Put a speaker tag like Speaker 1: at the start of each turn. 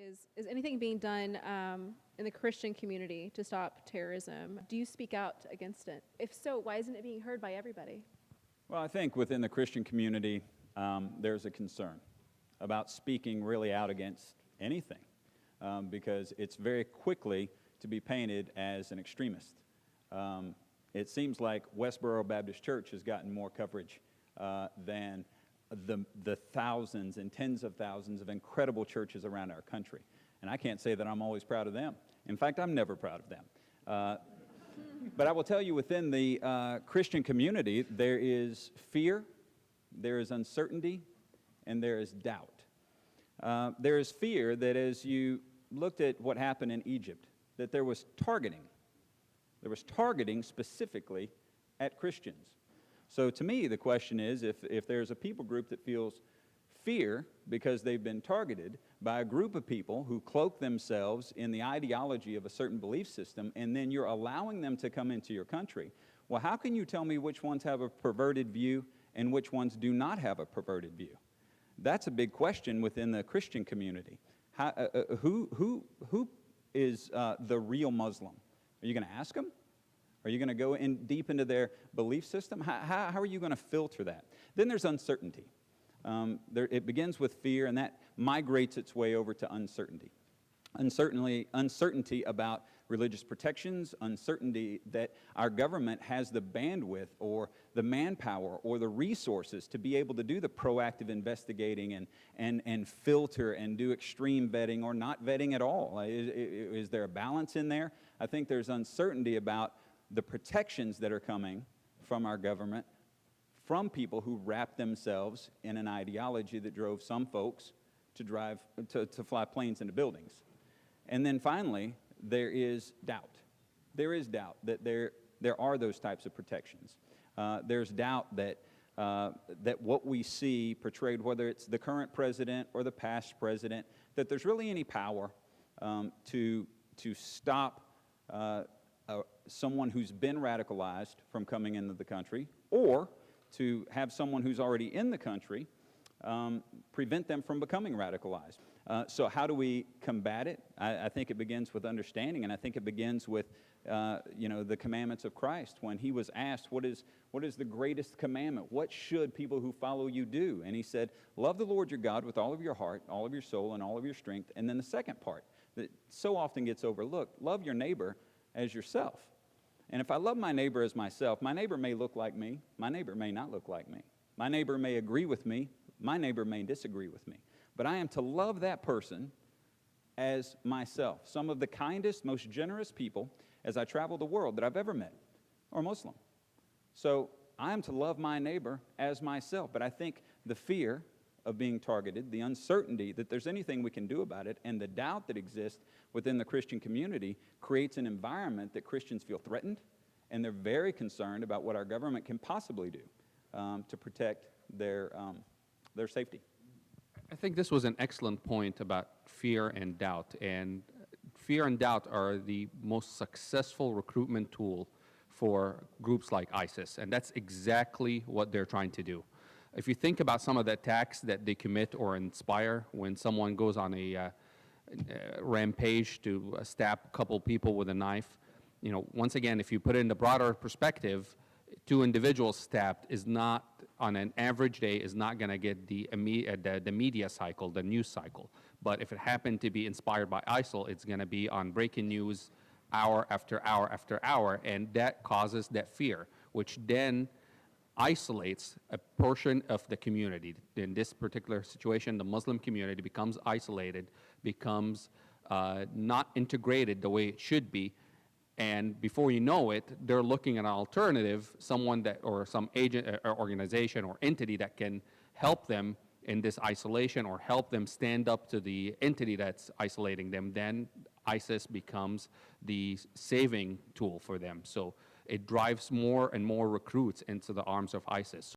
Speaker 1: Is anything being done in the Christian community to stop terrorism? Do you speak out against it? If so, why isn't it being heard by everybody?
Speaker 2: Well, I think within the Christian community, there's a concern about speaking really out against anything because it's very quickly to be painted as an extremist. It seems like Westboro Baptist Church has gotten more coverage than the thousands and tens of thousands of incredible churches around our country. And I can't say that I'm always proud of them. In fact, I'm never proud of them. But I will tell you, within the Christian community, there is fear, there is uncertainty, and there is doubt. There is fear that as you looked at what happened in Egypt, that there was targeting. There was targeting specifically at Christians. So to me, the question is, if there's a people group that feels fear because they've been targeted by a group of people who cloak themselves in the ideology of a certain belief system, and then you're allowing them to come into your country, well, how can you tell me which ones have a perverted view and which ones do not have a perverted view? That's a big question within the Christian community. Who is the real Muslim? Are you going to ask them? Are you going to go in deep into their belief system? How are you going to filter that? Then there's uncertainty. It begins with fear, and that migrates its way over to uncertainty. Uncertainty about religious protections, uncertainty that our government has the bandwidth or the manpower or the resources to be able to do the proactive investigating and filter and do extreme vetting or not vetting at all. Is there a balance in there? I think there's uncertainty about the protections that are coming from our government from people who wrap themselves in an ideology that drove some folks to fly planes into buildings. And then finally, there is doubt. There is doubt that there are those types of protections. There's doubt that what we see portrayed, whether it's the current president or the past president, that there's really any power to stop someone who's been radicalized from coming into the country, or to have someone who's already in the country prevent them from becoming radicalized. So how do we combat it? I think it begins with understanding, and I think it begins with the commandments of Christ. When he was asked, what is the greatest commandment? What should people who follow you do? And he said, love the Lord your God with all of your heart, all of your soul, and all of your strength. And then the second part that so often gets overlooked, love your neighbor as yourself. And if I love my neighbor as myself, my neighbor may look like me, my neighbor may not look like me. My neighbor may agree with me, my neighbor may disagree with me. But I am to love that person as myself. Some of the kindest, most generous people as I travel the world that I've ever met are Muslim. So I am to love my neighbor as myself. But I think the fear of being targeted, the uncertainty that there's anything we can do about it, and the doubt that exists within the Christian community creates an environment that Christians feel threatened, and they're very concerned about what our government can possibly do to protect their safety.
Speaker 3: I think this was an excellent point about fear and doubt. And fear and doubt are the most successful recruitment tool for groups like ISIS. And that's exactly what they're trying to do. If you think about some of the attacks that they commit or inspire when someone goes on a rampage to stab a couple people with a knife, once again, if you put it in the broader perspective, 2 individuals stabbed is not, on an average day, is not going to get the media cycle, the news cycle. But if it happened to be inspired by ISIL, it's going to be on breaking news hour after hour after hour, and that causes that fear, which then isolates a portion of the community. In this particular situation, the Muslim community becomes isolated, becomes not integrated the way it should be. And before you know it, they're looking at an alternative, someone that, or some agent or organization or entity that can help them in this isolation or help them stand up to the entity that's isolating them. Then ISIS becomes the saving tool for them. So it drives more and more recruits into the arms of ISIS.